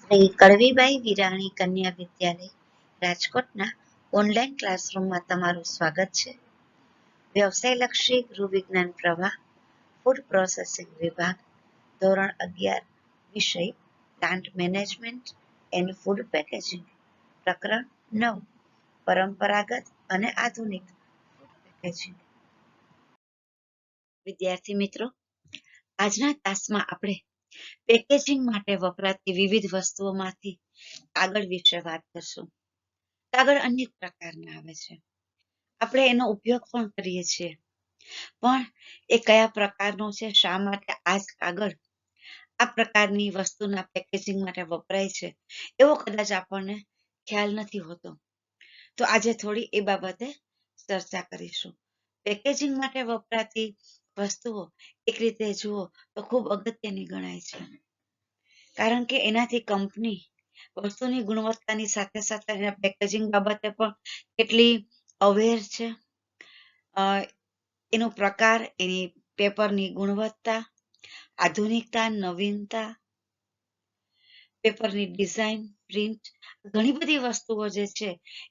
શ્રી કડવીબાઈ વિરાણી કન્યા વિદ્યાલય રાજકોટના ઓનલાઈન ક્લાસરૂમમાં તમારું સ્વાગત છે. વ્યવસાયલક્ષી ગૃહ વિજ્ઞાન પ્રવાહ, ફૂડ પ્રોસેસિંગ વિભાગ, ધોરણ 11, વિષય plant management and food packaging, પ્રકરણ 9, પરંપરાગત અને આધુનિક ફૂડ પેકેજિંગ. વિદ્યાર્થી મિત્રો, આજના ક્લાસમાં આપણે પેકેજિંગ માટે વપરાતી વિવિધ વસ્તુઓમાંથી કાગળ વિશે વાત કરશું. કાગળ અનેક પ્રકારના આવે છે. આપણે એનો ઉપયોગ પણ કરીએ છીએ, પણ એ કયા પ્રકારનો છે, શા માટે આ જ કાગળ આ પ્રકારની વસ્તુના પેકેજિંગ માટે વપરાય છે, એવો કદાચ આપણને ખ્યાલ નથી હોતો. તો આજે થોડી એ બાબતે ચર્ચા કરીશું. પેકેજિંગ માટે વપરાતી વસ્તુઓ એક રીતે જુઓ તો ખૂબ અગત્યની ગણાય છે, કારણ કે એનાથી કંપની વસ્તુની ગુણવત્તાની સાથે સાથે એના પેકેજિંગ બાબતે પણ કેટલી અવેર છે. એનો પ્રકાર, એની પેપરની ગુણવત્તા, આધુનિકતા, નવીનતા, પેપરની ડિઝાઇન, પ્રિન્ટ, ઘણી બધી વસ્તુઓ જે છે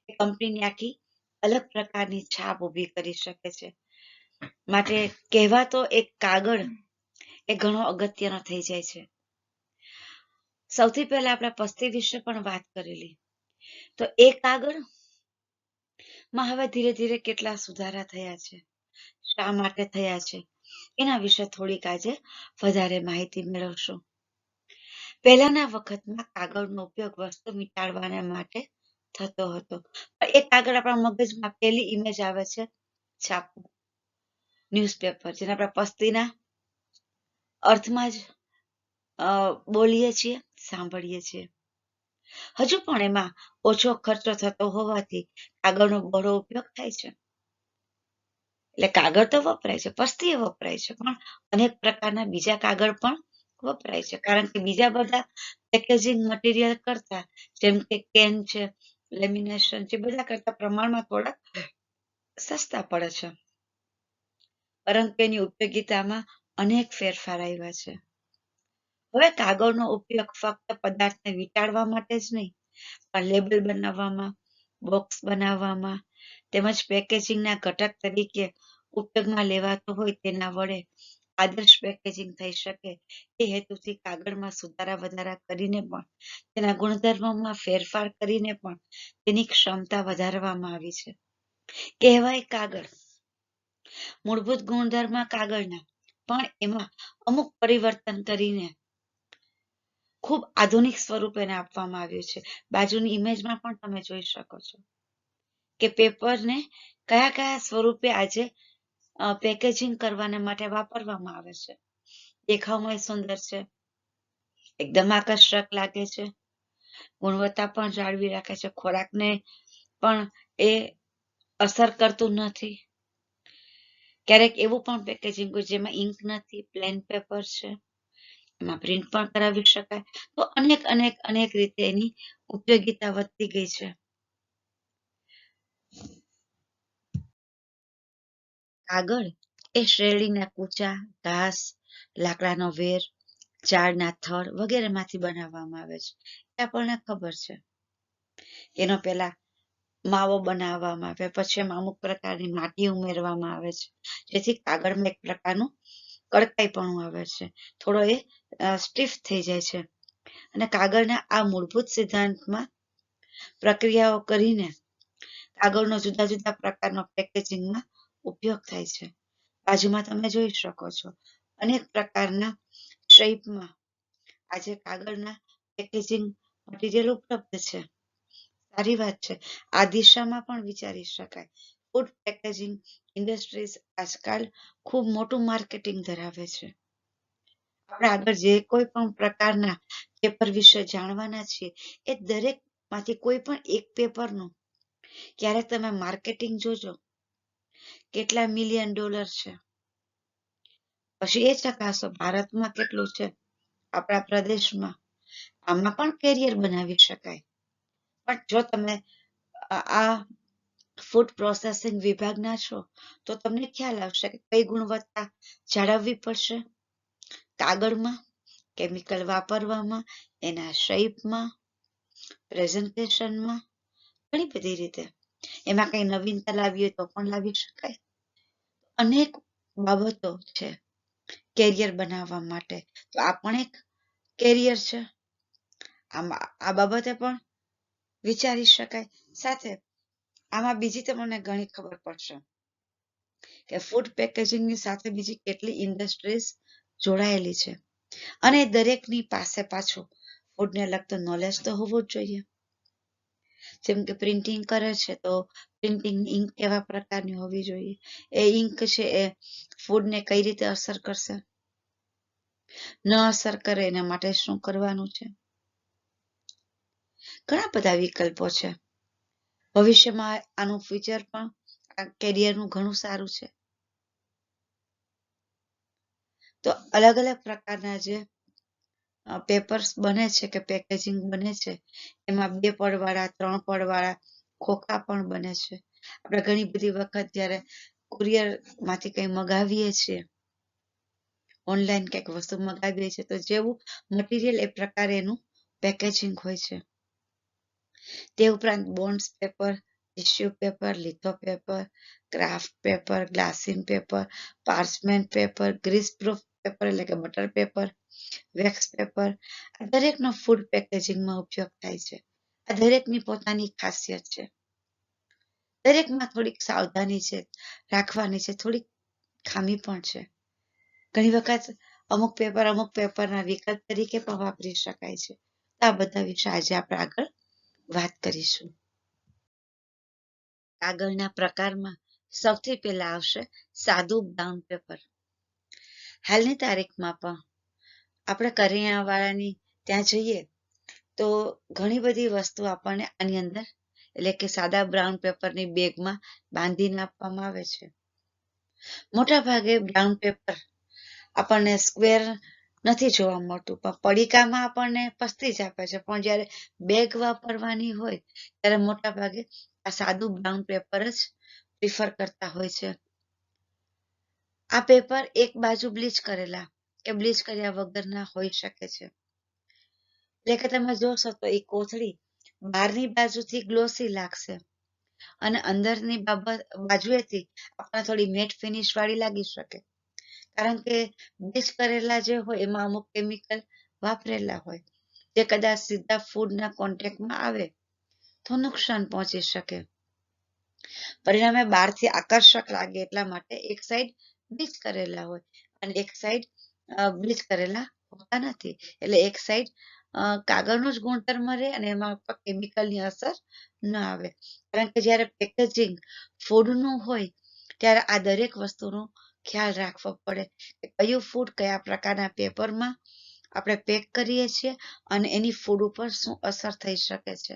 એ કંપનીની આખી અલગ પ્રકારની છાપ ઊભી કરી શકે છે. માટે કહેવાતો એક કાગળ એ ઘણો અગત્યનો થઈ જાય છે. સૌથી પહેલા આપણે પસ્તી વિશે પણ વાત કરેલી, તો એ કાગળ માં હવે ધીરે ધીરે કેટલા સુધારા થયા છે, શા માટે થયા છે, એના વિશે થોડીક આજે વધારે માહિતી મેળવશું. પહેલાના વખતમાં કાગળનો ઉપયોગ વસ્તુ મીટાડવાને માટે થતો હતો. એ કાગળ આપણા મગજમાં પહેલી ઇમેજ આવે છે છાપવું, ન્યૂઝપેપર, જેને આપણે પસ્તીના અર્થમાં જ બોલીએ છીએ, સાંભળીએ છીએ. હજુ પણ એમાં ઓછો ખર્ચો થતો હોવાથી કાગળનો બહોળો ઉપયોગ થાય છે. એટલે કાગળ તો વપરાય છે, પસ્તી વપરાય છે, પણ અનેક પ્રકારના બીજા કાગળ પણ વપરાય છે, કારણ કે બીજા બધા પેકેજિંગ મટીરિયલ કરતા, જેમ કે કેન છે, લેમિનેશન છે, બધા કરતા પ્રમાણમાં થોડા સસ્તા પડે છે, પરંતુ એની ઉપયોગિતામાં અનેક ફેરફાર આવ્યા છે. હવે કાગળનો ઉપયોગ ફક્ત પદાર્થને વીંટાળવા માટે જ નહીં, પણ લેબલ બનાવવામાં, બોક્સ બનાવવામાં, તેમજ પેકેજિંગના ઘટક તરીકે ઉપયોગમાં લેવાતો હોય તેના વડે આદર્શ પેકેજિંગ થઈ શકે એ હેતુથી કાગળમાં સુધારા વધારા કરીને પણ, તેના ગુણધર્મોમાં ફેરફાર કરીને પણ તેની ક્ષમતા વધારવામાં આવી છે. કહેવાય કાગળ મૂળભૂત ગુણધર્મ કાગળના, પણ એમાં અમુક પરિવર્તન કરીને ખૂબ આધુનિક સ્વરૂપ એને આપવામાં આવ્યું છે. બાજુની ઇમેજમાં પણ તમે જોઈ શકો છો કે પેપરને કયા કયા સ્વરૂપે આજે પેકેજિંગ કરવાને માટે વાપરવામાં આવે છે. દેખાવમાં સુંદર છે, એકદમ આકર્ષક લાગે છે, ગુણવત્તા પણ જાળવી રાખે છે, ખોરાકને પણ એ અસર કરતું નથી. ક્યારેક એવું પણ પેકેજિંગ હોય જેમાં ઇંક નથી, પ્લેન પેપર છે, એમાં પ્રિન્ટ પણ કરાવી શકાય. તો અનેક રીતે એની ઉપયોગિતા વધતી ગઈ છે. કાગળ એ શેરડીના કૂચા, ઘાસ, લાકડાનો વેર, ઝાડના થડ વગેરેમાંથી બનાવવામાં આવે છે. એ આપણને ખબર છે. એનો પહેલા માવો બનાવવામાં આવે, પછી એમાં અમુક પ્રકારની માટી ઉમેરવામાં આવે છે, જેથી કાગળમાં એક પ્રકારનું કડકાઈપણું આવે છે, થોડો એ સ્ટીફ થઈ જાય છે. અને કાગળના આ મૂળભૂત સિદ્ધાંતમાં પ્રક્રિયાઓ કરીને કાગળનો જુદા જુદા પ્રકારનો પેકેજિંગમાં ઉપયોગ થાય છે. બાજુમાં તમે જોઈ શકો છો અનેક પ્રકારના શેપમાં આજે કાગળના પેકેજિંગ મટીરિયલ ઉપલબ્ધ છે. સારી વાત છે. આ દિશામાં પણ વિચારી શકાય. ફૂડ પેકેજિંગ ઇન્ડસ્ટ્રીઝ આજકાલ ખૂબ મોટું માર્કેટિંગ ધરાવે છે. આપણે આગળ જે કોઈ પણ પ્રકારના પેપર વિશે જાણવાના છીએ, એ દરેકમાંથી કોઈ પણ એક પેપરનું ક્યારેક તમે માર્કેટિંગ જોજો, કેટલા મિલિયન ડોલર છે. પછી એ ચકાસો ભારતમાં કેટલું છે, આપણા પ્રદેશમાં. આમાં પણ કેરિયર બનાવી શકાય. પણ જો તમે આ ફૂડ પ્રોસેસિંગ વિભાગના છો તો તમને ખ્યાલ આવશે કે કઈ ગુણવત્તા જાળવવી પડશે કાગળમાં, કેમિકલ વાપરવામાં, એના શેપમાં, પ્રેઝન્ટેશનમાં, ઘણી બધી રીતે. એમાં કઈ નવીનતા લાવી હોય તો પણ લાવી શકાય. અનેક બાબતો છે કેરિયર બનાવવા માટે. તો આ પણ એક કેરિયર છે. આ બાબતે પણ વિચારી શકાય. સાથે આમાં બીજી તમને ઘણી ખબર પડશે કે ફૂડ પેકેજિંગની સાથે બીજી કેટલી ઇન્ડસ્ટ્રીઝ જોડાયેલી છે અને દરેકની પાસે પાછું ફૂડને લગતું નોલેજ તો હોવું જ જોઈએ. જેમ કે પ્રિન્ટિંગ કરે છે તો પ્રિન્ટિંગ ઇંક કેવા પ્રકારની હોવી જોઈએ, એ ઇંક છે એ ફૂડને કઈ રીતે અસર કરશે, ન અસર કરે એના માટે શું કરવાનું છે. ઘણા બધા વિકલ્પો છે. ભવિષ્યમાં આનું ફ્યુચર પણ આ કેરિયરનું ઘણું સારું છે. તો અલગ અલગ પ્રકારના જે પેપર્સ બને છે કે પેકેજિંગ બને છે, એમાં 2 પડવાળા, 3 પડવાળા ખોખા પણ બને છે. આપણે ઘણી બધી વખત જ્યારે કુરિયર માંથી કંઈ મગાવીએ છીએ, ઓનલાઈન કંઈક વસ્તુ મગાવીએ છીએ, તો જેવું મટીરિયલ એ પ્રકારે એનું પેકેજિંગ હોય છે. તે ઉપરાંત bonds paper, tissue paper, litho paper, kraft paper, glassing paper, parchment paper, grease proof paper એટલે કે બટર પેપર, વેક્સ પેપર, આ દરેકનો ફૂડ પેકેજિંગમાં ઉપયોગ થાય છે. આ દરેકની પોતાની ખાસિયત છે. દરેકમાં થોડીક સાવધાની છે રાખવાની છે, થોડીક ખામી પણ છે. ઘણી વખત અમુક પેપરના વિકલ્પ તરીકે પણ વાપરી શકાય છે. આ બધા વિશે આજે આપણે આગળ વાત કરીશું. કાગળના પ્રકારમાં સૌથી પહેલા આવશે સાદું બ્રાઉન પેપર. હાલની તારીખમાં પણ આપણે કરિયાણાવાળાની ત્યાં જઈએ તો ઘણી બધી વસ્તુ આપણને આની અંદર એટલે કે સાદા બ્રાઉન પેપરની બેગમાં બાંધીને આપવામાં આવે છે. મોટા ભાગે બ્રાઉન પેપર આપણને સ્ક્વેર નથી જોવા મળતું, પણ પડીકામાં આપણને પસ્તી જ આપે છે. પણ જ્યારે બેગ વાપરવાની હોય ત્યારે મોટા ભાગે આ સાદું બ્રાઉન પેપર જ પ્રિફર કરતા હોય છે. આ પેપર એક બાજુ બ્લીચ કરેલા કે બ્લીચ કર્યા વગરના હોઈ શકે છે. એટલે કે તમે જોશો તો એ કોથળી બહારની બાજુથી ગ્લોસી લાગશે અને અંદરની બાજુએથી આપણને થોડી મેટ ફિનિશ વાળી લાગી શકે. કારણ કે બ્લીચ કરેલા જે હોય એમાં અમુક કેમિકલ વાપરેલા હોય, જે કદાચ સીધા ફૂડના કોન્ટેક્ટમાં આવે તો નુકસાન પહોંચી શકે. પરિણામે બહારથી આકર્ષક લાગે એટલા માટે એક સાઈડ બ્લીચ કરેલા હોય અને એક સાઈડ બ્લીચ કરેલા હોતા નથી. એટલે એક સાઈડ કાગળનો જ ગુણધર્મ રહે અને એમાં કેમિકલની અસર ન આવે. કારણ કે જ્યારે પેકેજિંગ ફૂડનું હોય ત્યારે આ દરેક વસ્તુનો ખ્યાલ રાખવો પડે કે કયું ફૂડ કયા પ્રકારના પેપરમાં આપણે પેક કરીએ છીએ અને એની ફૂડ ઉપર શું અસર થઈ શકે છે.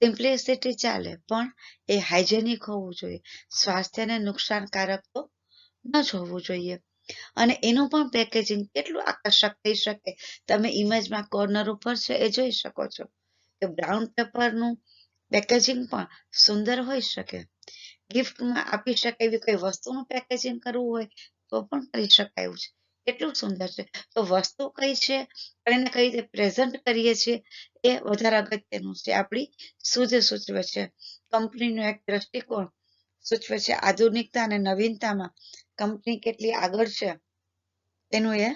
સિમ્પ્લિસિટી ચાલે, પણ એ હાઇજેનિક હોવું જોઈએ. સ્વાસ્થ્યને નુકસાનકારક તો ન જ હોવું જોઈએ. અને એનું પણ પેકેજિંગ કેટલું આકર્ષક થઈ શકે. તમે ઇમેજમાં કોર્નર ઉપર છે એ જોઈ શકો છો કે બ્રાઉન પેપરનું પેકેજિંગ પણ સુંદર હોઈ શકે. ગિફ્ટમાં આપી શકાય એવી કોઈ વસ્તુનું પેકેજિંગ કરવું હોય તો પણ કરી શકાય એવું છે. કેટલું સુંદર છે. તો વસ્તુ કઈ છે અને એને કઈ રીતે પ્રેઝન્ટ કરીએ છીએ એ વધારે અગત્યનું છે. આપણી સૂઝ સૂચવે છે. કંપનીનો એક દ્રષ્ટિકોણ સૂચવે છે. આધુનિકતા અને નવીનતામાં કંપની કેટલી આગળ છે એનું એ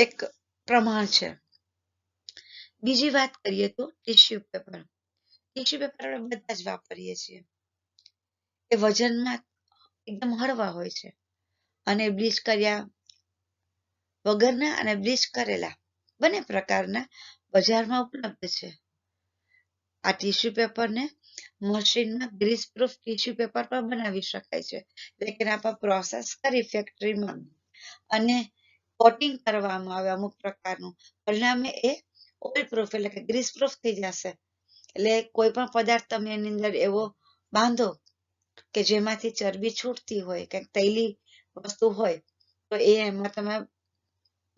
એક પ્રમાણ છે. બીજી વાત કરીએ તો ટિશ્યુ પેપર. ટિશ્યુ પેપર આપણે બધા જ વાપરીએ છીએ. એ વજનમાં એકદમ હળવા હોય છે અને બ્લીચ કર્યા વગરના અને બ્લીચ કરેલા બંને પ્રકારના બજારમાં ઉપલબ્ધ છે. આ ટિશ્યુ પેપરને મશીનમાં ગ્રીસ પ્રૂફ ટિશ્યુ પેપર પણ બનાવી શકાય છે. એટલે કે એના પર પ્રોસેસ કરી ફેક્ટરીમાં અને કોટિંગ કરવામાં આવે અમુક પ્રકારનું. પરિણામે એ ઓઇલ પ્રૂફ એટલે કે ગ્રીસ પ્રૂફ થઈ જશે. એટલે કોઈ પણ પદાર્થ તમે એની અંદર એવો બાંધો કે જેમાંથી ચરબી છૂટતી હોય, કંઈક તૈલી વસ્તુ હોય, તો એ એમાં તમે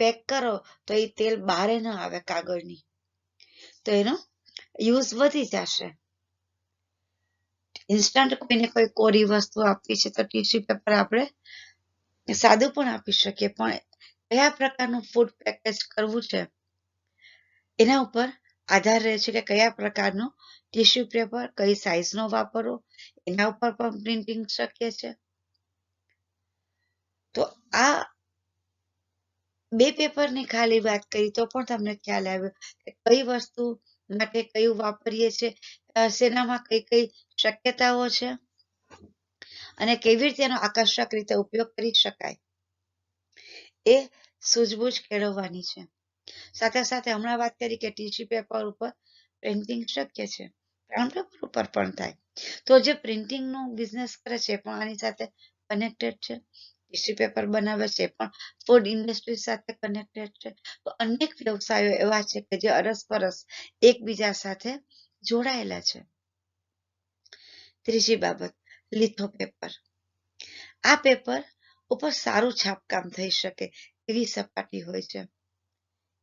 પેક કરો તો એ તેલ બહાર ન આવે કાગળની, તો એનો યુઝ વધી જશે. ઇન્સ્ટન્ટ કોઈને કોઈ કોરી વસ્તુ આપવી છે તો ટિશ્યુ પેપર આપણે સાદું પણ આપી શકીએ, પણ કયા પ્રકારનું ફૂડ પેકેજ કરવું છે એના ઉપર આધાર રહે છે કે કયા પ્રકારનું ટીશ્યુ પેપર, કઈ સાઇઝનો વાપરવો, એના ઉપર પણ પ્રિન્ટિંગ શક્ય છે. તો આ 2 પેપરની ખાલી વાત કરી તો પણ તમને ખ્યાલ આવ્યો કે કઈ વસ્તુ માટે કયું વાપરીએ છીએ, શેનામાં કઈ કઈ શક્યતાઓ છે અને કેવી રીતે એનો આકર્ષક રીતે ઉપયોગ કરી શકાય એ સૂઝબૂઝ કેળવવાની છે. સાથે સાથે હમણાં વાત કરી કે ટીશ્યુ પેપર ઉપર પ્રિન્ટિંગ શક્ય છે, બ્રાઉન પેપર ઉપર પણ થાય. તો જે પ્રિન્ટિંગનો બિઝનેસ કરે છે એ પણ આની સાથે કનેક્ટેડ છે. ટીશ્યુ પેપર બનાવે છે એ પણ ફૂડ ઇન્ડસ્ટ્રી સાથે કનેક્ટેડ છે. તો અનેક વ્યવસાયો એવા છે કે જે અરસપરસ એકબીજા સાથે જોડાયેલા છે. ત્રીજી બાબત, લિથો પેપર. આ પેપર ઉપર સારું છાપકામ થઈ શકે એવી સપાટી હોય છે.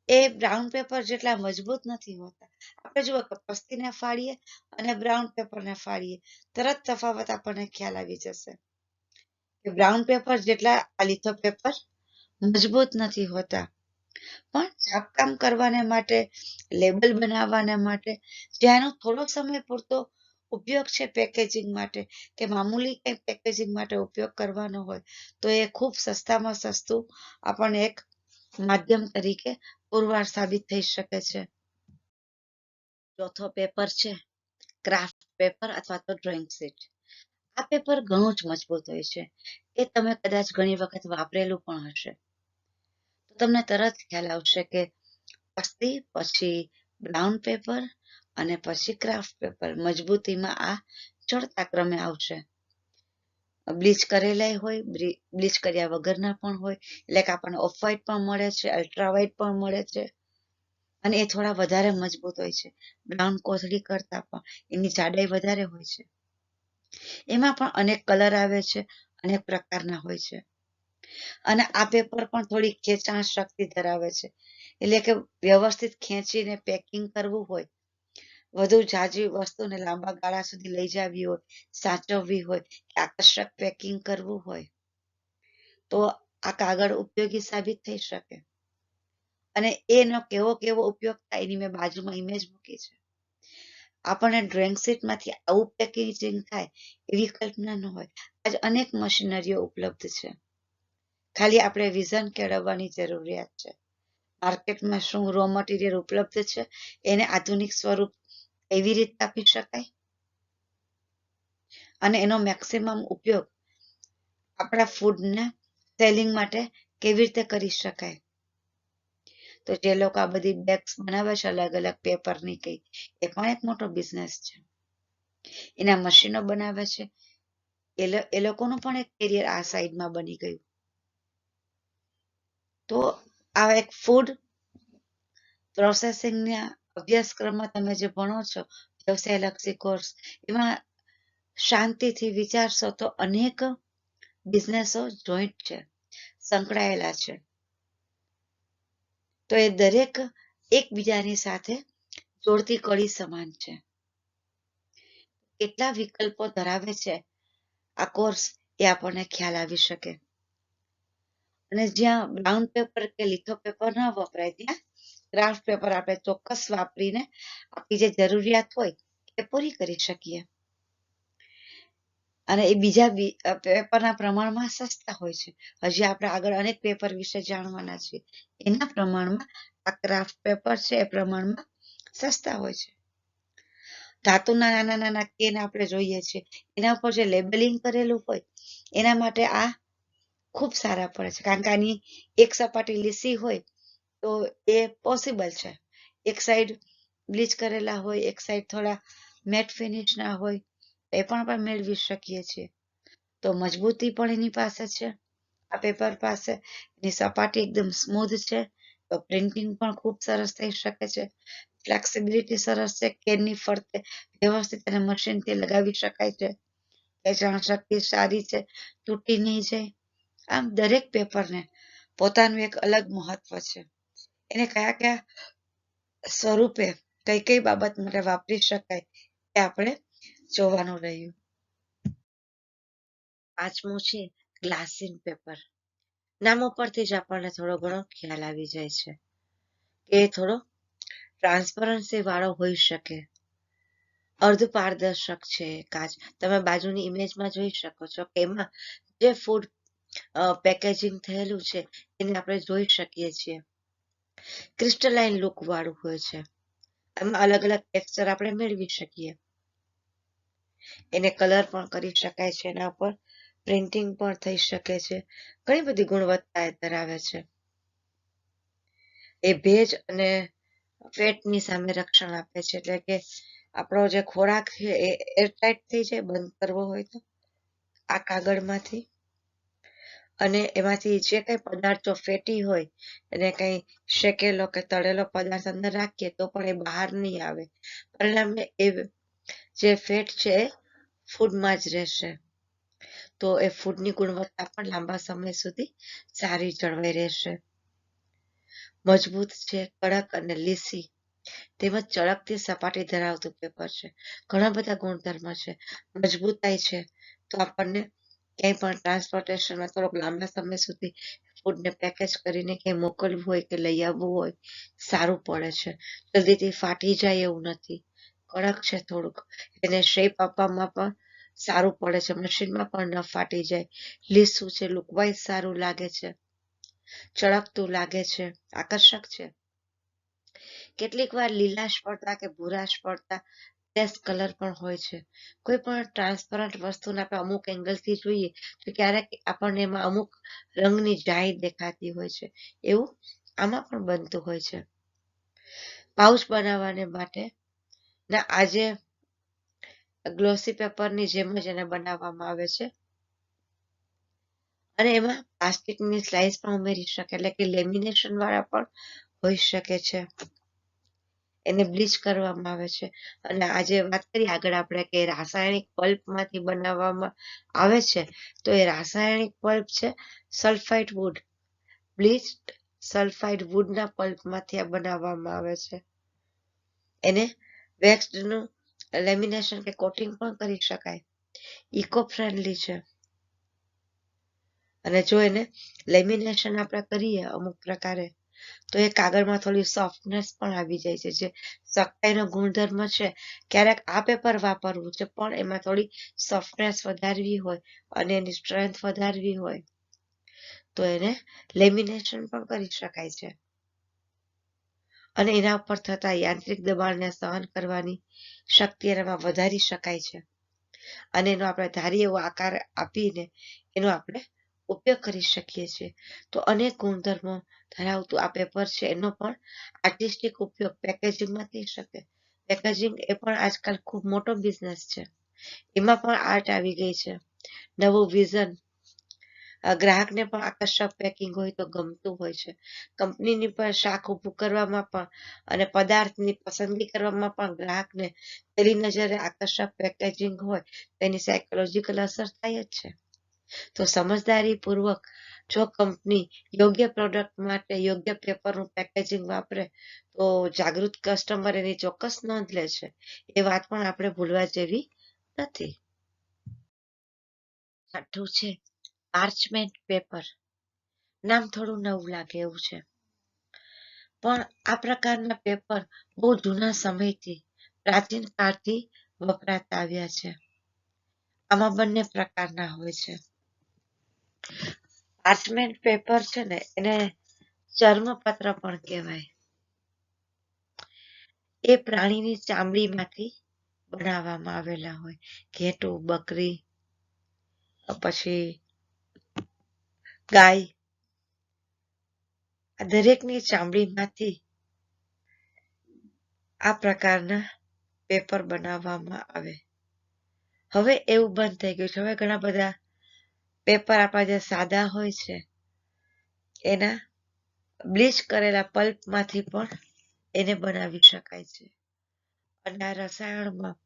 એ બ્રાઉન પેપર જેટલા મજબૂત નથી હોતા. આપણે જુઓ કે પસ્તીને ફાડીએ અને બ્રાઉન પેપરને ફાડીએ, તરત તફાવત આપણને ખ્યાલ આવી જશે કે બ્રાઉન પેપર જેટલા આ લિથો પેપર મજબૂત નથી હોતા. પણ છાપકામ કરવાને માટે, લેબલ બનાવવાને માટે, જેનો થોડો સમય પૂરતો ઉપયોગ છે પેકેજિંગ માટે કે મામૂલી કંઈ પેકેજિંગ માટે ઉપયોગ કરવાનો હોય તો એ ખૂબ સસ્તામાં સસ્તું આપણને એક માધ્યમ તરીકે પુરવાર સાબિત થઈ શકે છે. ચોથો પેપર છે ક્રાફ્ટ પેપર અથવા તો ડ્રોઈંગ શીટ. આ પેપર ઘણું જ મજબૂત હોય છે. એ તમે કદાચ ઘણી વખત વાપરેલું પણ હશે. તો તમને તરત ખ્યાલ આવશે કે પસ્તી, પછી બ્રાઉન પેપર અને પછી ક્રાફ્ટ પેપર મજબૂતીમાં આ ચડતા ક્રમે આવશે. બ્લીચ કરેલા હોય, બ્લીચ કર્યા વગરના પણ હોય, એટલે કે આપણને ઓફ વ્હાઇટ પણ મળે છે, અલ્ટ્રા વ્હાઇટ પણ મળે છે અને એ થોડા વધારે મજબૂત હોય છે. બ્રાઉન કોથળી કરતા પણ એની જાડાઈ વધારે હોય છે. એમાં પણ અનેક કલર આવે છે, અનેક પ્રકારના હોય છે અને આ પેપર પણ થોડી ખેંચાણ શક્તિ ધરાવે છે. એટલે કે વ્યવસ્થિત ખેંચીને પેકિંગ કરવું હોય, વધુ ઝાઝી વસ્તુને લાંબા ગાળા સુધી લઈ જવી હોય, સાચવવી હોય કે આકર્ષક પેકિંગ કરવું હોય તો આ કાગળ ઉપયોગી સાબિત થઈ શકે. અને એનો કેવો કેવો ઉપયોગ થાય એની મેં બાજુમાં ઇમેજ મૂકી છે. આપણને ડ્રોઈંગ શીટમાંથી આવું પેકેજિંગ થાય એવી કલ્પના ન હોય. આજ અનેક મશીનરીઓ ઉપલબ્ધ છે. ખાલી આપણે વિઝન કેળવવાની જરૂરિયાત છે. માર્કેટમાં શું રો મટીરિયલ ઉપલબ્ધ છે, એને આધુનિક સ્વરૂપ એવી રીતે આપી શકાય અને એનો મેક્સિમમ ઉપયોગ આપણા ફૂડને સેલિંગ માટે કેવી રીતે કરી શકાય. તો જે લોકો આ બધી બેગ્સ બનાવે છે અલગ અલગ પેપરની કઈ, એ પણ એક મોટો બિઝનેસ છે. એના મશીનો બનાવે છે, એ લોકોનું પણ એક કેરિયર આ સાઈડમાં બની ગયું. તો આ એક ફૂડ પ્રોસેસિંગના અભ્યાસક્રમમાં તમે જે ભણો છો, વ્યવસાયલક્ષી કોર્સ, એમાં શાંતિથી વિચારશો તો અનેક બિઝનેસો જોઈન્ટ છે, સંકળાયેલા છે. તો એ દરેક એકબીજાની સાથે જોડતી કડી સમાન છે. કેટલા વિકલ્પો ધરાવે છે આ કોર્સ એ આપણને ખ્યાલ આવી શકે. અને જ્યાં બ્રાઉન પેપર કે લિથો પેપર ન વપરાય ત્યાં ક્રાફ્ટ પેપર આપણે ચોક્કસ વાપરીને આપણી જે જરૂરિયાત હોય એ પૂરી કરી શકીએ. અને એ બીજા પેપરના પ્રમાણમાં સસ્તા હોય છે. હજી આપણે આગળ અનેક પેપર વિશે જાણવાના છીએ. એના પ્રમાણમાં આ ક્રાફ્ટ પેપર છે એ પ્રમાણમાં સસ્તા હોય છે. ધાતુના નાના નાના કેન આપણે જોઈએ છીએ, એના ઉપર જે લેબલિંગ કરેલું હોય એના માટે આ ખૂબ સારા પડે છે. કારણ કે આની એક સપાટી લીસી હોય તો એ પોસિબલ છે. એક સાઈડ બ્લીચ કરેલા હોય, એક સાઈડ થોડા મેટ ફિનિશના હોય, એ પણ આપણે મેળવી શકીએ છીએ. તો મજબૂતી પણ એની પાસે છે, આ પેપર પાસે. એની સપાટી એકદમ સ્મૂધ છે, તો પ્રિન્ટિંગ પણ ખૂબ સરસ થઈ શકે છે. ફ્લેક્સિબિલિટી સરસ છે, કેનની ફરતે વ્યવસ્થિત અને મશીનથી લગાવી શકાય છે. ખેંચાણ શક્તિ સારી છે, તૂટી નહીં જાય. આમ દરેક પેપરને પોતાનું એક અલગ મહત્વ છે. એને કયા કયા સ્વરૂપે કઈ કઈ બાબત માટે વાપરી શકાય એ આપણે જોવાનું રહ્યું. પાંચમું છે ગ્લાસિંગ પેપર. નામ ઉપરથી જ આપણને થોડો ઘણો ખ્યાલ આવી જાય છે કે એ થોડો ટ્રાન્સપરન્સી વાળો હોઈ શકે, અર્ધ પારદર્શક છે કાચ. તમે બાજુની ઇમેજમાં જોઈ શકો છો કે એમાં જે ફૂડ પેકેજિંગ થયેલું છે એને આપણે જોઈ શકીએ છીએ. ક્રિસ્ટલાઇન લુક વાળું હોય છે. એમાં અલગ અલગ ટેક્સચર આપણે મેળવી શકીએ. એને કલર પણ કરી શકાય છે, એના પર પ્રિન્ટિંગ પણ થઈ શકે છે. ઘણી બધી ગુણવત્તા એ ધરાવે છે. એ ભેજ અને ફેટની સામે રક્ષણ આપે છે, એટલે કે આપણો જે ખોરાક છે એ એરટાઈટ થઈ જાય બંધ કરવો હોય તો આ કાગળમાંથી. અને એમાંથી જે કંઈ પદાર્થો ફેટી હોય અને કંઈ શેકેલો કે તળેલો પદાર્થ અંદર રાખીએ તો પણ એ બહાર નહીં આવે. પરિણામે એ જે ફેટ છે એ ફૂડમાં જ રહેશે, તો એ ફૂડની ગુણવત્તા પણ લાંબા સમય સુધી સારી જળવાઈ રહેશે. મજબૂત છે, કડક અને લીસી તેમજ ચળકતી સપાટી ધરાવતું પેપર છે. ઘણા બધા ગુણધર્મ છે. મજબૂતાઈ છે તો આપણને ક્યાંય પણ ટ્રાન્સપોર્ટેશનમાં થોડોક લાંબા સમય સુધી ફૂડને પેકેજ કરીને ક્યાંય મોકલવું હોય કે લઈ આવવું હોય સારું પડે છે. જલ્દીથી ફાટી જાય એવું નથી. કડક છે થોડુંક, એને શેપ આપવામાં પણ સારું પડે છે. મશીનમાં પણ ન ફાટી જાય. લીસું છે, લુકવાઇઝ સારું લાગે છે, ચળકતું લાગે છે, આકર્ષક છે. કેટલીક વાર લીલાશ પડતા કે ભૂરાશ પડતા ટેસ્ટ કલર પણ હોય છે. કોઈ પણ ટ્રાન્સપરન્ટ વસ્તુને આપણે અમુક એંગલથી જોઈએ તો ક્યારેક આપણને એમાં અમુક રંગની ઝાંય દેખાતી હોય છે. એવું આમાં પણ બનતું હોય છે. પાઉચ બનાવવાને માટે ના આજે ગ્લોસી પેપરની જેમ જ એને બનાવવામાં આવે છે અને એમાં પ્લાસ્ટિકની સ્લાઇસ પણ ઉમેરી શકે, એટલે કે લેમિનેશન વાળા પણ હોઈ શકે છે. એને બ્લીચ કરવામાં આવે છે. અને આજે વાત કરીએ આગળ આપણે કે રાસાયણિક પલ્પમાંથી બનાવવામાં આવે છે, તો એ રાસાયણિક પલ્પ છે સલ્ફાઇડ વુડ, બ્લીચ્ડ સલ્ફાઇડ વુડના પલ્પમાંથી આ બનાવવામાં આવે છે. એને વેક્સડનું લેમિનેશન કે કોટિંગ પણ કરી શકાય. ઇકો ફ્રેન્ડલી છે અને જો એને લેમિનેશન આપણે કરીએ અમુક પ્રકારે તો એ કાગળમાં થોડી સોફ્ટનેસ પણ આવી જાય છે. જે સખ્તાઈનો ગુણધર્મ છે, ક્યારેક આ પેપર વાપરવું છે પણ એમાં થોડી સોફ્ટનેસ વધારવી હોય અને એની સ્ટ્રેન્થ વધારવી હોય તો એને લેમિનેશન પણ કરી શકાય છે. અને એના ઉપર થતા યાંત્રિક દબાણને સહન કરવાની શક્તિ એનામાં વધારી શકાય છે. અને એનો આપણે ધારી એવો આકાર આપીને એનો આપણે ઉપયોગ કરી શકીએ છીએ. તો અનેક ગુણધર્મો ધરાવતું આ પેપર છે, એનો પણ આર્ટિસ્ટિક ઉપયોગ પેકેજિંગમાં થઈ શકે. પેકેજિંગ એ પણ આજકાલ ખૂબ મોટો બિઝનેસ છે. એમાં પણ આર્ટ આવી ગઈ છે, નવું વિઝન. ગ્રાહકને પણ આકર્ષક પેકિંગ હોય તો ગમતું હોય છે. કંપનીની પણ શાખ ઊભું કરવામાં પણ અને પદાર્થની પસંદગી કરવામાં પણ ગ્રાહકને પેલી નજરે આકર્ષક પેકેજિંગ હોય તેની સાયકોલોજીકલ અસર થાય જ છે. તો સમજદારીપૂર્વક જો કંપની યોગ્ય પ્રોડક્ટ માટે યોગ્ય પેપરનું પેકેજિંગ વાપરે તો જાગૃત કસ્ટમર એની ચોક્કસ નોંધ લે છે. એ વાત પણ આપણે ભૂલવા જેવી નથી. છઠ્ઠું છે પાર્ચમેન્ટ પેપર. નામ થોડું નવું લાગે એવું છે, પણ આ પ્રકારના પેપર બહુ જૂના સમયથી પ્રાચીન કાળથી વપરાતા આવ્યા છે. આમાં બંને પ્રકારના હોય છે. પાર્ચમેન્ટ પેપર છે ને એને ચર્મપત્ર પણ કહેવાય. એ પ્રાણીની ચામડીમાંથી બનાવવામાં આવેલા હોય. ઘેટું, બકરી, પછી ગાય, આ દરેકની ચામડીમાંથી આ પ્રકારના પેપર બનાવવામાં આવે. હવે એવું બંધ થઈ ગયું છે. હવે ઘણા બધા પેપર આપણા જે સાદા હોય છે એના બ્લીચ કરેલા પલ્પમાંથી પણ એને બનાવી શકાય છે. અને આ રસાયણમાં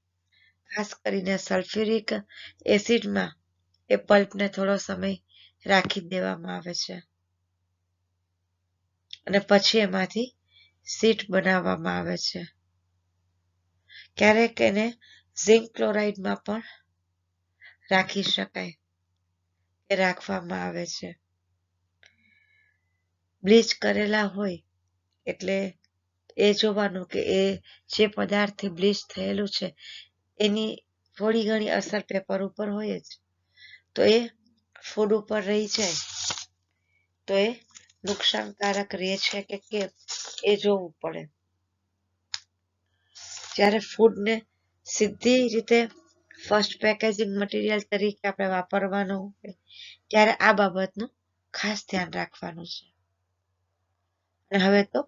ખાસ કરીને સલ્ફ્યુરિક એસિડમાં એ પલ્પને થોડો સમય રાખી દેવામાં આવે છે અને પછી એમાંથી શીટ બનાવવામાં આવે છે. ક્યારેક એને ઝિંક ક્લોરાઇડમાં પણ રાખી શકાય, એ રાખવામાં આવે છે. બ્લીચ કરેલા હોય એટલે એ જોવાનું કે એ જે પદાર્થથી બ્લીચ થયેલું છે એની થોડી ઘણી અસર પેપર ઉપર હોય જ, તો એ ફૂડ ઉપર રહી જાય તો એ નુકસાનકારક રહે છે કે કેમ એ જોવું પડે. જ્યારે ફૂડને સીધી રીતે ફર્સ્ટ પેકેજિંગ મટીરિયલ તરીકે આપણે વાપરવાનું હોય ત્યારે આ બાબતનું ખાસ ધ્યાન રાખવાનું છે. અને હવે તો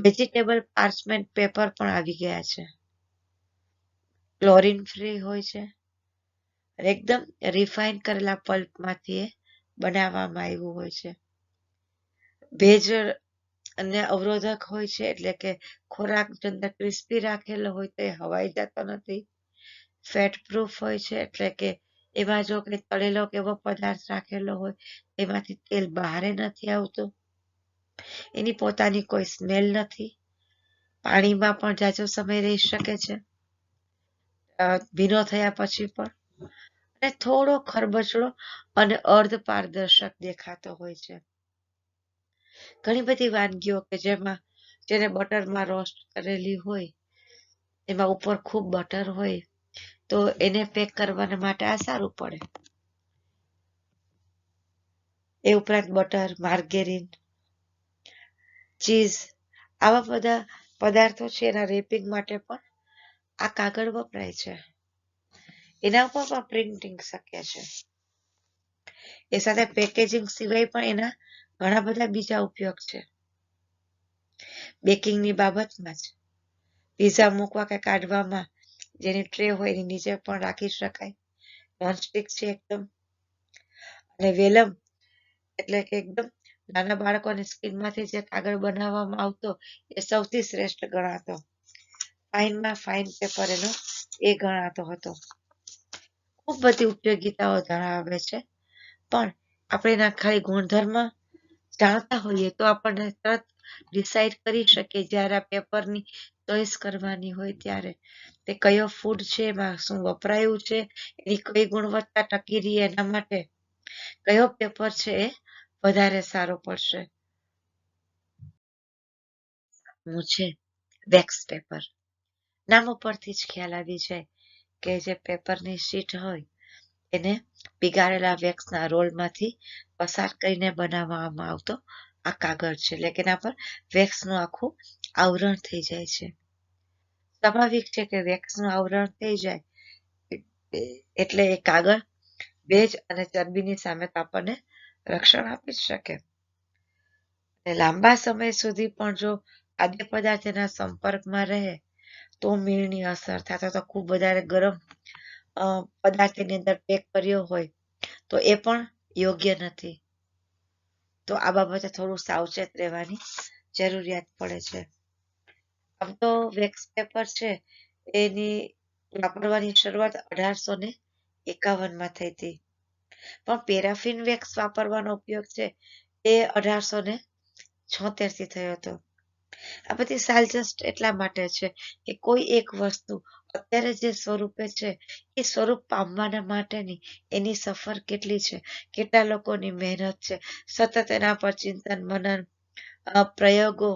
વેજીટેબલ પાર્ચમેન્ટ પેપર પણ આવી ગયા છે. ક્લોરીન ફ્રી હોય છે અને એકદમ રિફાઇન કરેલા પલ્પમાંથી એ બનાવવામાં આવ્યું હોય છે. ભેજ અને અવરોધક હોય છે, એટલે કે ખોરાક અંદર ક્રિસ્પી રાખેલો હોય તો એ હવાઈ જતો નથી. ફેટ પ્રૂફ હોય છે, એટલે કે એમાં જો કે તળેલો કે એવો પદાર્થ રાખેલો હોય એમાંથી તેલ બહાર નથી આવતું. એની પોતાની કોઈ સ્મેલ નથી. પાણીમાં પણ જાજો સમય રહી શકે છે ભીનો થયા પછી પણ, અને થોડો ખરબચડો અને અર્ધ પારદર્શક દેખાતો હોય છે. ઘણી બધી વાનગીઓ કે જેને બટરમાં રોસ્ટ કરેલી હોય એમાં ઉપર ખૂબ બટર હોય તો એને પેક કરવાના માટે આ સારું પડે. એ ઉપરાંત બટર, માર્ગેરીન, ચીઝ આવા બધા પદાર્થો છે એના રેપિંગ માટે પણ આ કાગળ વપરાય છે. એના ઉપર પણ પ્રિન્ટિંગ શક્ય છે. એ સાથે પેકેજિંગ સિવાય પણ એના ઘણા બધા બીજા ઉપયોગ છે. બેકિંગની બાબતમાં જ પીઝા મૂકવા કે કાઢવામાં જેની ટ્રે હોય એની નીચે પણ રાખી શકાય. નોનસ્ટિક છે એકદમ. અને વેલમ એટલે કે એકદમ નાના બાળકોની સ્કીનમાંથી જે કાગળ બનાવવામાં આવતો એ સૌથી શ્રેષ્ઠ ગણાતો. ફાઇનમાં ફાઇન પેપર એનો એ ગણાતો હતો. ખૂબ બધી ઉપયોગિતાઓ ધરાવે છે, પણ આપણે એના ખાલી ગુણધર્મ જાણતા હોઈએ તો આપણને તરત ડિસાઈડ કરી શકીએ જ્યારે આ પેપરની ચોઈસ કરવાની હોય ત્યારે તે કયો ફૂડ છે, એમાં શું વપરાયું છે, એની કઈ ગુણવત્તા ટકી રહી એના માટે કયો પેપર છે એ વધારે સારો પડશે. હું છે વેક્સ પેપર. નામ ઉપરથી જ ખ્યાલ આવી જાય કે જે પેપરની શીટ હોય એને પીગાળેલા વેક્સના રોલમાંથી પસાર કરીને બનાવવામાં આવતો આ કાગળ છે, એટલે કે એના પર વેક્સનું આખું આવરણ થઈ જાય છે. સ્વાભાવિક છે કે વેક્સનું આવરણ થઈ જાય એટલે એ કાગળ ભેજ અને ચરબીની સામે તો આપણને રક્ષણ આપી જ શકે. અને લાંબા સમય સુધી પણ જો ખાદ્ય પદાર્થ એના સંપર્કમાં રહે તો મીણની અસર થાય, તો ખૂબ વધારે ગરમ પદાર્થ એની અંદર પેક કર્યો હોય તો એ પણ યોગ્ય નથી. તો આ બાબતે થોડું સાવચેત રહેવાની જરૂરિયાત પડે છે. આમ તો વેક્સ પેપર છે એની વાપરવાની શરૂઆત 1851માં થઈ હતી, પણ પેરાફિન વેક્સ વાપરવાનો ઉપયોગ છે એ 1876 થી થયો હતો. આ બધી સાલજસ્ટ એટલા માટે છે કે કોઈ એક વસ્તુ અત્યારે જે સ્વરૂપે છે એ સ્વરૂપ પામવાના માટેની એની સફર કેટલી છે, કેટલા લોકોની મહેનત છે, સતત એના પર ચિંતન મનન, પ્રયોગો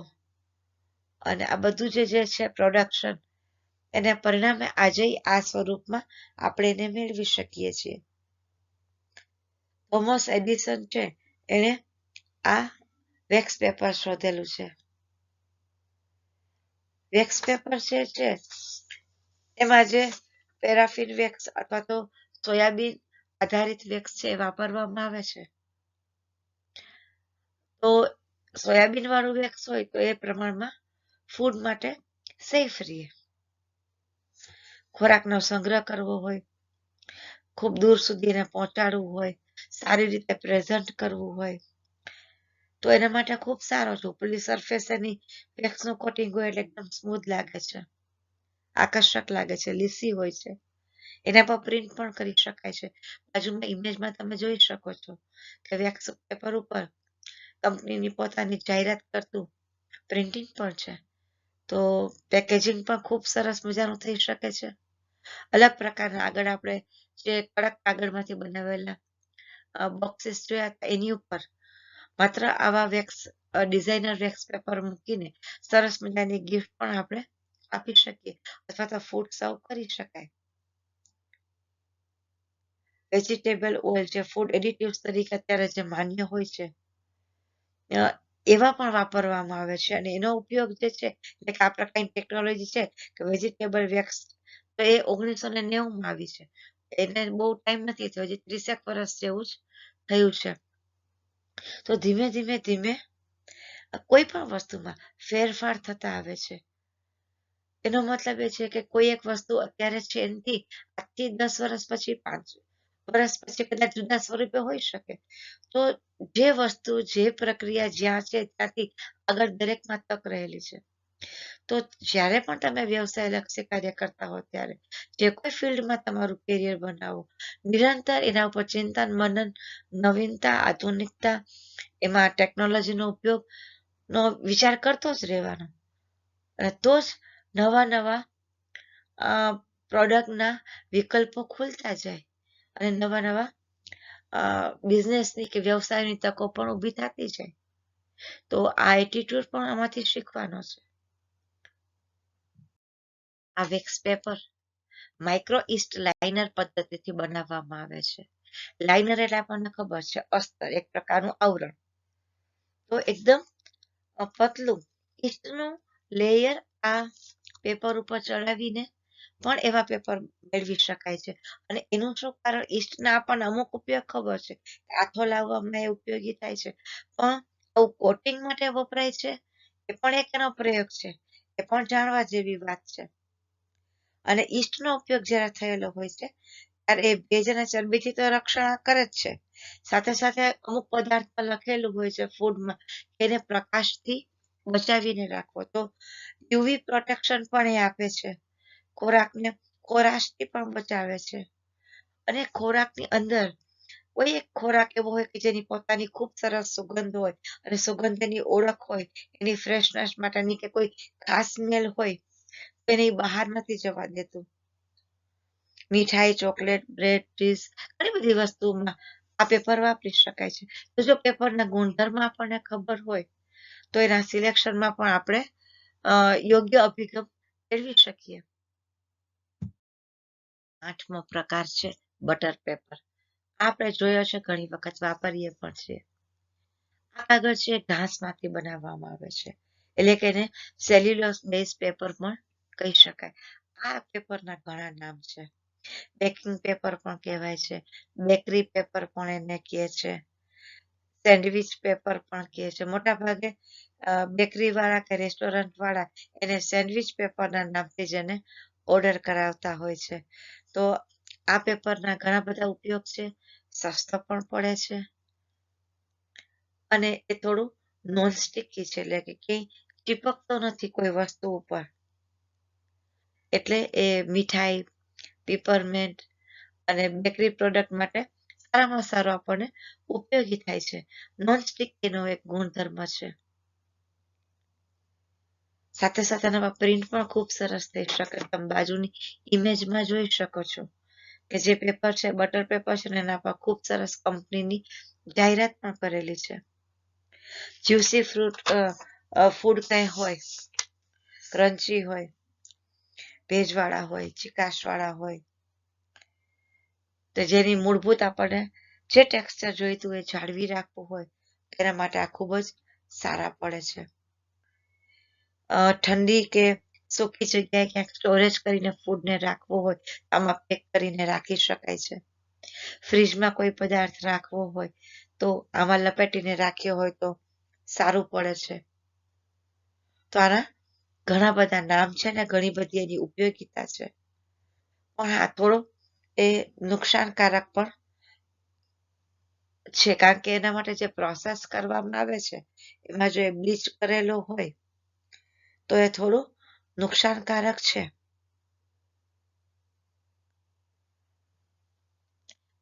અને આ બધું જે છે પ્રોડક્શન, એના પરિણામે આજે આ સ્વરૂપમાં આપણે એને મેળવી શકીએ છીએ. થોમસ એડિસન છે એને આ વેક્સ પેપર શોધેલું છે. વેક્સ પેપર છે એમાં જે પેરાફિન વેક્સ અથવા તો સોયાબીન આધારિત વેક્સ છે એ વાપરવામાં આવે છે. તો સોયાબીન વાળું વેક્સ હોય તો એ પ્રમાણમાં ફૂડ માટે સેફ રહે. ખોરાકનો સંગ્રહ કરવો હોય, ખૂબ દૂર સુધી એને પહોંચાડવું હોય, સારી રીતે પ્રેઝન્ટ કરવું હોય તો એના માટે ખૂબ સારો છે. ઉપરની સરફેસ એની વેક્સનું કોટિંગ હોય એટલે એકદમ સ્મૂથ લાગે છે, આકર્ષક લાગે છે, લીસી હોય છે. એના પર પ્રિન્ટ પણ કરી શકાય છે. બાજુમાં ઇમેજમાં તમે જોઈ શકો છો કે વેક્સ પેપર ઉપર કંપનીની પોતાની જાહેરાત કરતું પ્રિન્ટિંગ પણ છે. તો પેકેજિંગ પણ ખૂબ સરસ મજાનું થઈ શકે છે. અલગ પ્રકારના આગળ આપણે જે કડક કાગળમાંથી બનાવેલા બોક્સીસ જોયા એની ઉપર માત્ર આવા વેક્સ ડિઝાઇનર વેક્સ પેપર મૂકીને સરસ મજાની ગિફ્ટ પણ આપણે આપી શકીએ અથવા તો ફૂડ સર્વ કરી શકાય. વેજીટેબલ ઓઇલ જે ફૂડ એડિટિવ્સ તરીકે અત્યારે જે માન્ય હોય છે એવા પણ વાપરવામાં આવે છે અને એનો ઉપયોગ જે છે એટલે કે આ પ્રકારની ટેકનોલોજી છે કે વેજીટેબલ વેક્સ તો એ 1990માં આવી છે. એને બહુ ટાઈમ નથી થયો, હજી 30 વર્ષ જેવું જ થયું છે. તો ધીમે ધીમે ધીમે કોઈ પણ વસ્તુમાં ફેરફાર થતા આવે છે. એનો મતલબ એ છે કે કોઈ એક વસ્તુ અત્યારે છે એનાથી આજથી 10 વર્ષ પછી 5 વર્ષ પછી કદાચ જુદા સ્વરૂપે હોઈ શકે. તો જે વસ્તુ જે પ્રક્રિયા જ્યાં છે ત્યાંથી આગળ દરેકમાં તક રહેલી છે. તો જ્યારે પણ તમે વ્યવસાય લક્ષી કાર્ય કરતા હો ત્યારે જે કોઈ ફિલ્ડમાં તમારું કેરિયર બનાવો, નિરંતર એના ઉપર ચિંતન મનન, નવીનતા, આધુનિકતા, એમાં ટેકનોલોજીનો ઉપયોગનો વિચાર કરતો જ રહેવાનો. અને તો જ નવા નવા પ્રોડક્ટના વિકલ્પો ખુલતા જાય અને નવા નવા બિઝનેસની કે વ્યવસાયની તકો પણ ઊભી થતી જાય. તો આ એટીટ્યુડ પણ આમાંથી શીખવાનો છે. આ wax paper micro east liner પદ્ધતિથી બનાવવામાં આવે છે. લાઇનર એટલે આપણને ખબર છે અસ્તર, એક પ્રકારનું આવરણ. તો એકદમ પતલું ઇસ્ટનું લેયર આ પેપર ઉપર ચડાવીને પણ એવા પેપર મેળવી શકાય છે. અને એનું શું કારણ, ઇસ્ટના આપણને અમુક ઉપયોગ ખબર છે, આથો લાવવામાં એ ઉપયોગી થાય છે, પણ આવું કોટિંગ માટે વપરાય છે એ પણ એક એનો પ્રયોગ છે. એ પણ જાણવા જેવી વાત છે. અને ઇસ્ટનો ઉપયોગ જ્યારે થયેલો હોય છે ત્યારે એ ભેજ અને ચરબીથી તો રક્ષણ કરે જ છે, સાથે સાથે અમુક પદાર્થમાં લખેલું હોય છે ફૂડમાં એને પ્રકાશથી બચાવીને રાખવો. તો યુવી પ્રોટેક્શન પણ એ આપે છે, ખોરાકને ખોરાશથી પણ બચાવે છે. અને ખોરાકની અંદર કોઈ એક ખોરાક એવો હોય કે જેની પોતાની ખૂબ સરસ સુગંધ હોય અને સુગંધની ઓળખ હોય, એની ફ્રેશનેસ માટેની કે કોઈ ખાસ સ્મેલ હોય, એને બહાર નથી જવા દેતું. મીઠાઈ, ચોકલેટ, બ્રેડ, ચીઝ, ઘણી બધી વસ્તુમાં આ પેપર વાપરી શકાય છે. તો જો પેપરના ગુણધર્મ આપણને ખબર હોય તો એના સિલેક્શનમાં પણ આપણે યોગ્ય અભિગમ મેળવી શકીએ. 8મો પ્રકાર છે બટર પેપર. આપણે જોયો છે, ઘણી વખત વાપરીએ પણ છે. આ કાગળ છે ઘાસમાંથી બનાવવામાં આવે છે, એટલે કે એને સેલ્યુલોઝ બેઝ પેપર પણ કહી શકાય. આ પેપરના ઘણા નામ છે. બેકિંગ પેપર પણ કહેવાય છે, બેકરી પેપર પણ એને કહે છે, સેન્ડવિચ પેપર પણ કહે છે. મોટા ભાગે બેકરી વાળા કે રેસ્ટોરન્ટ વાળા એને સેન્ડવિચ પેપરના નામથી જ એને ઓર્ડર કરાવતા હોય છે. તો આ પેપરના ઘણા બધા ઉપયોગ છે, સસ્તો પણ પડે છે અને એ થોડું નોન સ્ટિકી છે, એટલે કે ક્યાંય ચીપકતો નથી કોઈ વસ્તુ ઉપર. એટલે એ મીઠાઈ, પીપરમેન્ટ અને બેકરી પ્રોડક્ટ માટે સારામાં સારો આપણને ઉપયોગી થાય છે. નોન સ્ટિકીનો એક ગુણધર્મ છે. સાથે સાથે એના પ્રિન્ટ પણ ખૂબ સરસ થઈ શકે. તમે બાજુની ઇમેજમાં જોઈ શકો છો કે જે પેપર છે બટર પેપર છે ને એના પર ખૂબ સરસ કંપનીની જાહેરાત પણ કરેલી છે. જ્યુસી ફ્રૂટ ફૂડ કંઈ હોય, ક્રન્ચી હોય, ભેજવાળા હોય, ચીકાશવાળા હોય, તો જેની મૂળભૂત આપણને જે ટેક્સચર જોઈતું હોય જાળવી રાખવું હોય એના માટે આ ખૂબ જ સારા પડે છે. ઠંડી કે સૂકી જગ્યાએ ક્યાંક સ્ટોરેજ કરીને ફૂડને રાખવું હોય આમાં પેક કરીને રાખી શકાય છે. ફ્રીજમાં કોઈ પદાર્થ રાખવો હોય તો આમાં લપેટીને રાખ્યો હોય તો સારું પડે છે. તો આના ઘણા બધા નામ છે ને ઘણી બધી એની ઉપયોગિતા છે, પણ આ થોડો એ નુકસાનકારક પણ છે, કારણ કે એના માટે જે પ્રોસેસ કરવામાં આવે છે એમાં જો એ બ્લીચ કરેલો હોય તો એ થોડું નુકસાનકારક છે.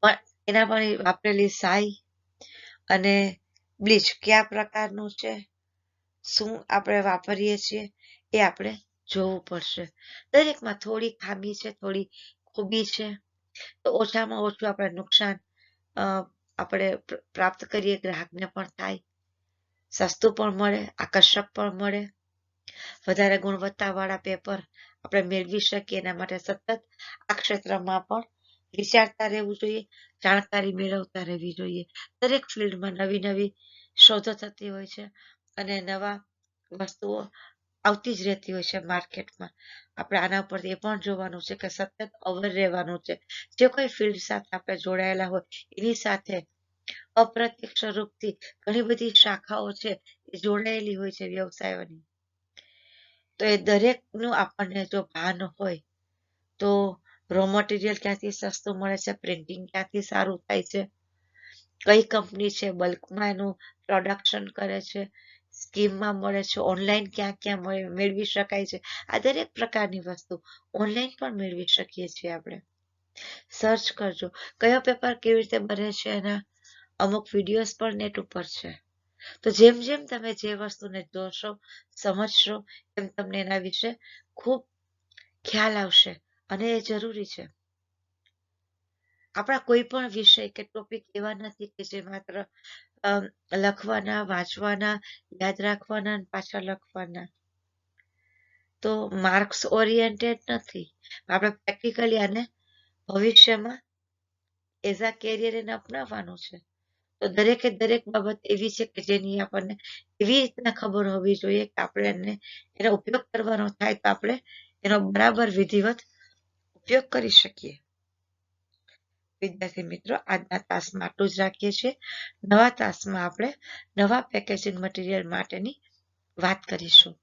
પણ એના પર વાપરેલી સાઈ અને બ્લીચ કયા પ્રકારનું છે, શું આપણે વાપરીએ છીએ એ આપણે જોવું પડશે. દરેકમાં થોડી ખામી છે, થોડી ખૂબી છે, તો ઓછામાં ઓછું આપણે નુકસાન આપણે પ્રાપ્ત કરીએ ગ્રાહકને પણ થાય સસ્તું પણ મળે, આકર્ષક પણ મળે, વધારે ગુણવત્તાવાળા પેપર આપણે મેળવી શકીએ. એના માટે સતત આ ક્ષેત્રમાં પણ વિચારતા રહેવું જોઈએ, જાણકારી મેળવતા રહેવી જોઈએ. દરેક ફિલ્ડમાં નવી નવી શોધો થતી હોય છે અને નવા વસ્તુઓ આવતી જ રહેતી હોય છે માર્કેટમાં. આપણે આના પરથી એ પણ જોવાનું છે કે સતત અવર રહેવાનું છે. જે કોઈ ફિલ્ડ સાથે આપણે જોડાયેલા હોય એની સાથે અપ્રત્યક્ષ રૂપથી ઘણી બધી શાખાઓ છે એ જોડાયેલી હોય છે વ્યવસાયોની. તો એ દરેકનું આપણને જો ભાન હોય તો રો મટીરિયલ ક્યાંથી સસ્તું મળે છે, પ્રિન્ટિંગ ક્યાંથી સારું થાય છે, કઈ કંપની છે બલ્કમાં એનું પ્રોડક્શન કરે છે, સ્કીમમાં મળે છે, ઓનલાઈન ક્યાં ક્યાં મેળવી શકાય છે. આ દરેક પ્રકારની વસ્તુ ઓનલાઈન પણ મેળવી શકીએ છીએ આપણે. સર્ચ કરજો કયો પેપર કેવી રીતે બને છે, એના અમુક વિડીયોઝ પણ નેટ ઉપર છે. તો જેમ જેમ તમે જે વસ્તુને જોશો, સમજશો, એમ તમને એના વિશે ખૂબ ખ્યાલ આવશે અને એ જરૂરી છે. આપણા કોઈ પણ વિષય કે ટોપિક એવા નથી કે જે માત્ર લખવાના, વાંચવાના, યાદ રાખવાના અને પાછા લખવાના. તો માર્ક્સ ઓરિએન્ટેડ નથી. આપણે પ્રેક્ટિકલી આને ભવિષ્યમાં એઝ આ કેરિયર એને અપનાવવાનું છે. તો દરેકે દરેક બાબત એવી છે કે જેની આપણને એવી રીતના ખબર હોવી જોઈએ કે આપણે એનો ઉપયોગ કરવાનો થાય તો આપણે એનો બરાબર વિધિવત ઉપયોગ કરી શકીએ. વિદ્યાર્થી મિત્રો, આજના તાસમાં આટલું જ રાખીએ છીએ. નવા તાસમાં આપણે નવા પેકેજિંગ મટીરિયલ માટેની વાત કરીશું.